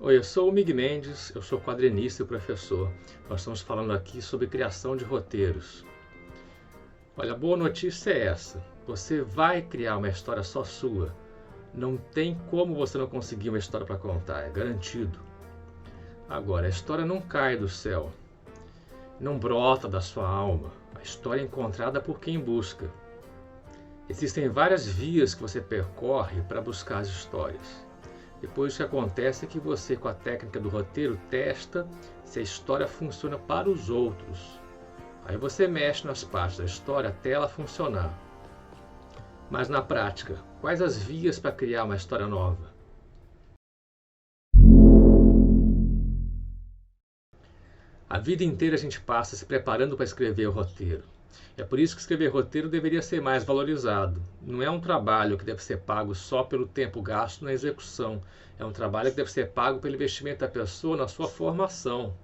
Oi, eu sou o Mig Mendes, eu sou quadrinista e professor. Nós estamos falando aqui sobre criação de roteiros. Olha, a boa notícia é essa: você vai criar uma história só sua. Não tem como você não conseguir uma história para contar, é garantido. Agora, a história não cai do céu, não brota da sua alma. A história é encontrada por quem busca. Existem várias vias que você percorre para buscar as histórias. Depois o que acontece é que você, com a técnica do roteiro, testa se a história funciona para os outros. Aí você mexe nas partes da história até ela funcionar. Mas na prática, quais as vias para criar uma história nova? A vida inteira a gente passa se preparando para escrever o roteiro. É por isso que escrever roteiro deveria ser mais valorizado. Não é um trabalho que deve ser pago só pelo tempo gasto na execução. É um trabalho que deve ser pago pelo investimento da pessoa na sua formação.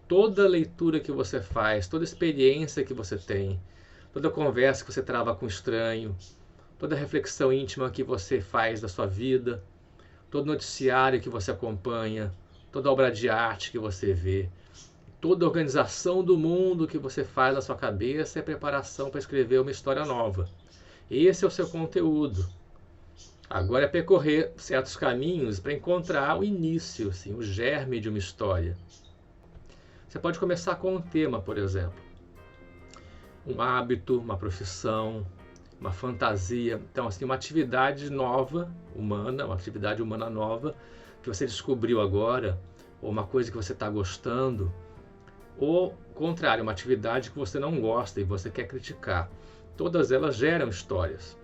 Toda leitura que você faz, toda experiência que você tem, toda conversa que você trava com um estranho, toda reflexão íntima que você faz da sua vida, todo noticiário que você acompanha, toda obra de arte que você vê, toda organização do mundo que você faz na sua cabeça é preparação para escrever uma história nova. Esse é o seu conteúdo. Agora é percorrer certos caminhos para encontrar o início, assim, o germe de uma história. Você pode começar com um tema, por exemplo. Um hábito, uma profissão, uma fantasia. Então, assim, uma atividade nova, humana, uma atividade humana nova, que você descobriu agora, ou uma coisa que você está gostando, ou, contrário, uma atividade que você não gosta e você quer criticar. Todas elas geram histórias.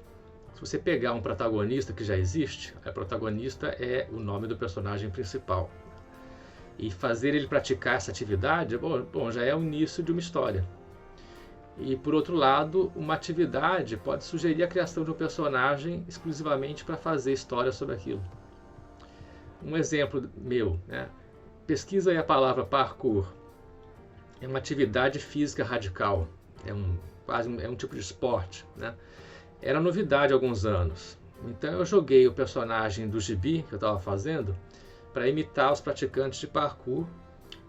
Se você pegar um protagonista que já existe, a protagonista é o nome do personagem principal. E fazer ele praticar essa atividade, bom, já é o início de uma história. E, por outro lado, uma atividade pode sugerir a criação de um personagem exclusivamente para fazer história sobre aquilo. Um exemplo meu, né? Pesquisa aí a palavra parkour. É uma atividade física radical, é um tipo de esporte, né? Era novidade há alguns anos. Então eu joguei o personagem do gibi que eu estava fazendo para imitar os praticantes de parkour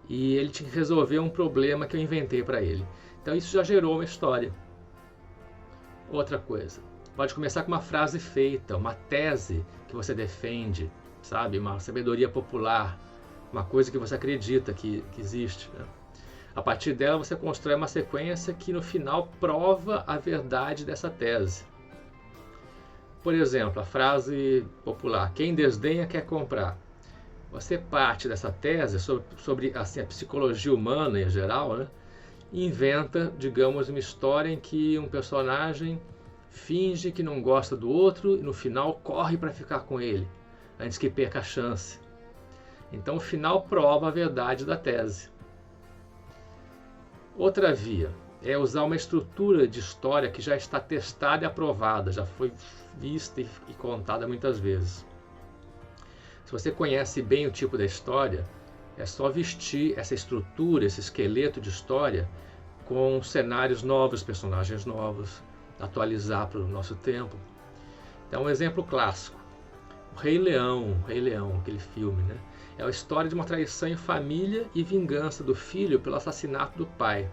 e ele tinha que resolver um problema que eu inventei para ele. Então isso já gerou uma história. Outra coisa, pode começar com uma frase feita, uma tese que você defende, sabe? Uma sabedoria popular, uma coisa que você acredita que existe, né? A partir dela você constrói uma sequência que no final prova a verdade dessa tese. Por exemplo, a frase popular, quem desdenha quer comprar. Você parte dessa tese sobre assim, a psicologia humana em geral, né? E inventa, digamos, uma história em que um personagem finge que não gosta do outro e no final corre para ficar com ele, antes que perca a chance. Então o final prova a verdade da tese. Outra via é usar uma estrutura de história que já está testada e aprovada, já foi vista e contada muitas vezes. Se você conhece bem o tipo da história, é só vestir essa estrutura, esse esqueleto de história com cenários novos, personagens novos, atualizar para o nosso tempo. Então, um exemplo clássico, o Rei Leão, aquele filme, né? É a história de uma traição em família e vingança do filho pelo assassinato do pai.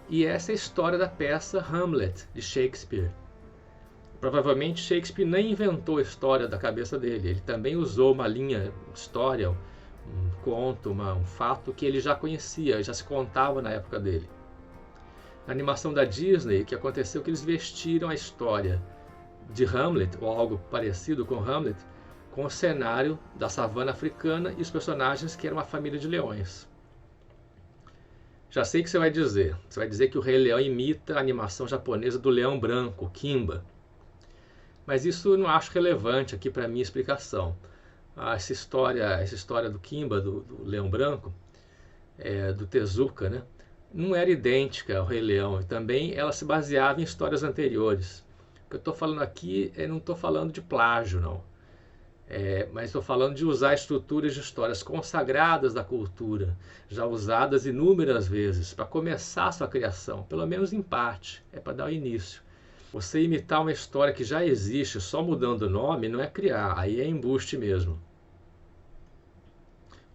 E essa é a história da peça Hamlet, de Shakespeare. Provavelmente Shakespeare nem inventou a história da cabeça dele, ele também usou uma linha de história, um conto, um fato que ele já conhecia, já se contava na época dele. Na animação da Disney, o que aconteceu é que eles vestiram a história de Hamlet, ou algo parecido com Hamlet, com o cenário da savana africana e os personagens que eram uma família de leões. Já sei que você vai dizer que o Rei Leão imita a animação japonesa do Leão Branco, Kimba. Mas isso eu não acho relevante aqui para a minha explicação. Essa história do Kimba, do Leão Branco, do Tezuka, né, não era idêntica ao Rei Leão. E também ela se baseava em histórias anteriores. O que eu estou falando aqui, não estou falando de plágio, não. Mas estou falando de usar estruturas de histórias consagradas da cultura, já usadas inúmeras vezes, para começar a sua criação, pelo menos em parte, é para dar o início. Você imitar uma história que já existe só mudando o nome não é criar, aí é embuste mesmo.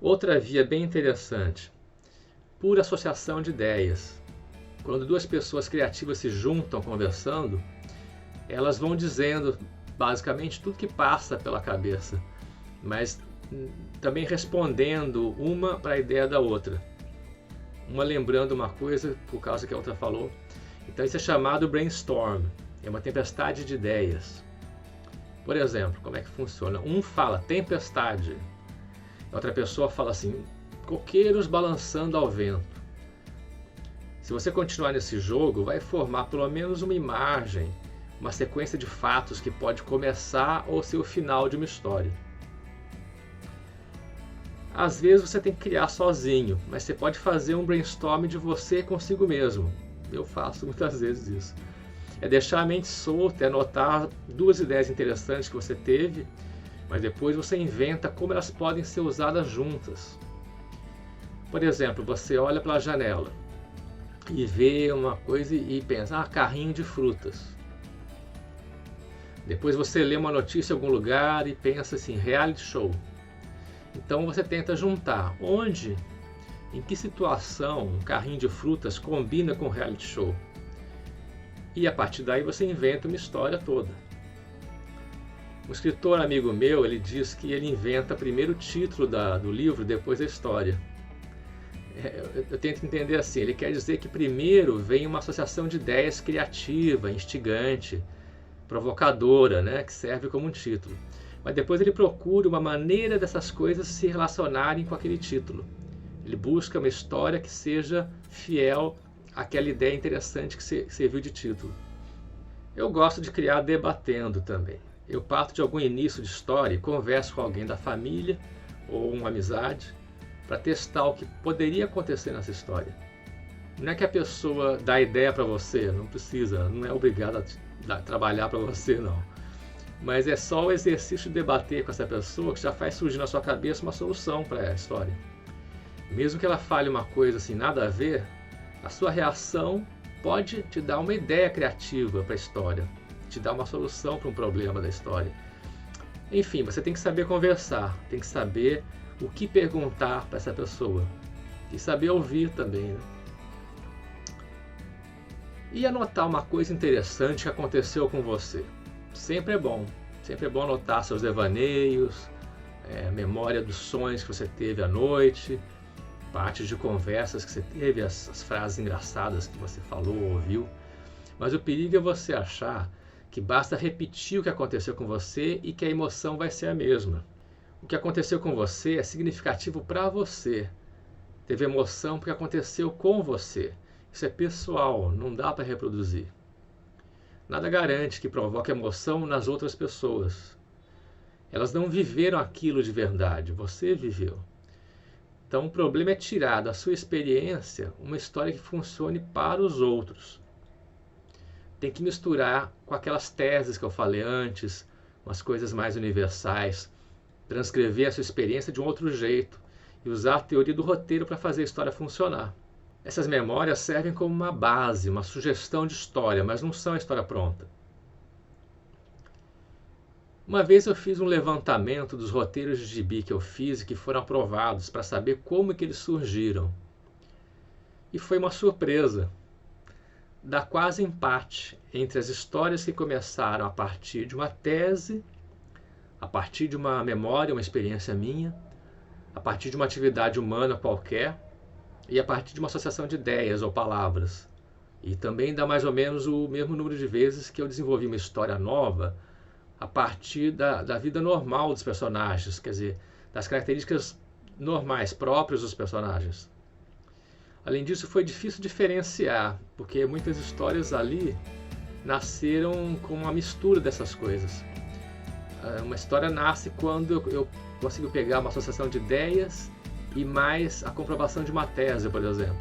Outra via bem interessante, por associação de ideias. Quando duas pessoas criativas se juntam conversando, elas vão dizendo basicamente tudo que passa pela cabeça, mas também respondendo uma para a ideia da outra. Uma lembrando uma coisa por causa que a outra falou. Então isso é chamado brainstorm, é uma tempestade de ideias. Por exemplo, como é que funciona? Um fala tempestade, outra pessoa fala assim, coqueiros balançando ao vento. Se você continuar nesse jogo, vai formar pelo menos uma imagem, uma sequência de fatos que pode começar ou ser o final de uma história. Às vezes você tem que criar sozinho, mas você pode fazer um brainstorm de você consigo mesmo. Eu faço muitas vezes isso. É deixar a mente solta, é anotar duas ideias interessantes que você teve, mas depois você inventa como elas podem ser usadas juntas. Por exemplo, você olha pela janela e vê uma coisa e pensa, carrinho de frutas. Depois você lê uma notícia em algum lugar e pensa assim, reality show. Então você tenta juntar onde, em que situação um carrinho de frutas combina com reality show. E a partir daí você inventa uma história toda. Um escritor amigo meu, ele diz que ele inventa primeiro o título do livro, depois a história. Eu tento entender assim, ele quer dizer que primeiro vem uma associação de ideias criativa, instigante, provocadora, né, que serve como um título. Mas depois ele procura uma maneira dessas coisas se relacionarem com aquele título. Ele busca uma história que seja fiel àquela ideia interessante que serviu de título. Eu gosto de criar debatendo também. Eu parto de algum início de história e converso com alguém da família ou uma amizade para testar o que poderia acontecer nessa história. Não é que a pessoa dá a ideia para você, não precisa, não é obrigada a trabalhar para você, não. Mas é só o exercício de debater com essa pessoa que já faz surgir na sua cabeça uma solução para a história. Mesmo que ela fale uma coisa assim, nada a ver, a sua reação pode te dar uma ideia criativa para a história, te dar uma solução para um problema da história. Enfim, você tem que saber conversar, tem que saber o que perguntar para essa pessoa e saber ouvir também, né? E anotar uma coisa interessante que aconteceu com você. Sempre é bom anotar seus devaneios, memória dos sonhos que você teve à noite, partes de conversas que você teve, as frases engraçadas que você falou ou ouviu. Mas o perigo é você achar que basta repetir o que aconteceu com você e que a emoção vai ser a mesma. O que aconteceu com você é significativo para você. Teve emoção porque aconteceu com você. Isso é pessoal, não dá para reproduzir. Nada garante que provoque emoção nas outras pessoas. Elas não viveram aquilo de verdade, você viveu. Então o problema é tirar da sua experiência uma história que funcione para os outros. Tem que misturar com aquelas teses que eu falei antes, umas coisas mais universais, transcrever a sua experiência de um outro jeito e usar a teoria do roteiro para fazer a história funcionar. Essas memórias servem como uma base, uma sugestão de história, mas não são a história pronta. Uma vez eu fiz um levantamento dos roteiros de gibi que eu fiz e que foram aprovados para saber como que eles surgiram. E foi uma surpresa. Dá quase empate entre as histórias que começaram a partir de uma tese, a partir de uma memória, uma experiência minha, a partir de uma atividade humana qualquer, e a partir de uma associação de ideias ou palavras. E também dá mais ou menos o mesmo número de vezes que eu desenvolvi uma história nova a partir da vida normal dos personagens, quer dizer, das características normais, próprias dos personagens. Além disso, foi difícil diferenciar, porque muitas histórias ali nasceram com uma mistura dessas coisas. Uma história nasce quando eu consigo pegar uma associação de ideias e mais a comprovação de uma tese, por exemplo.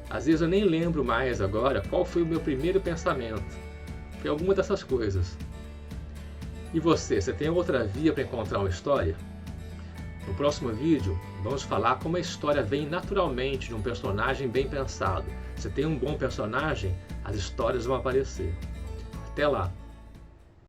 Às vezes eu nem lembro mais agora qual foi o meu primeiro pensamento. Foi alguma dessas coisas. E você tem outra via para encontrar uma história? No próximo vídeo, vamos falar como a história vem naturalmente de um personagem bem pensado. Se tem um bom personagem, as histórias vão aparecer. Até lá!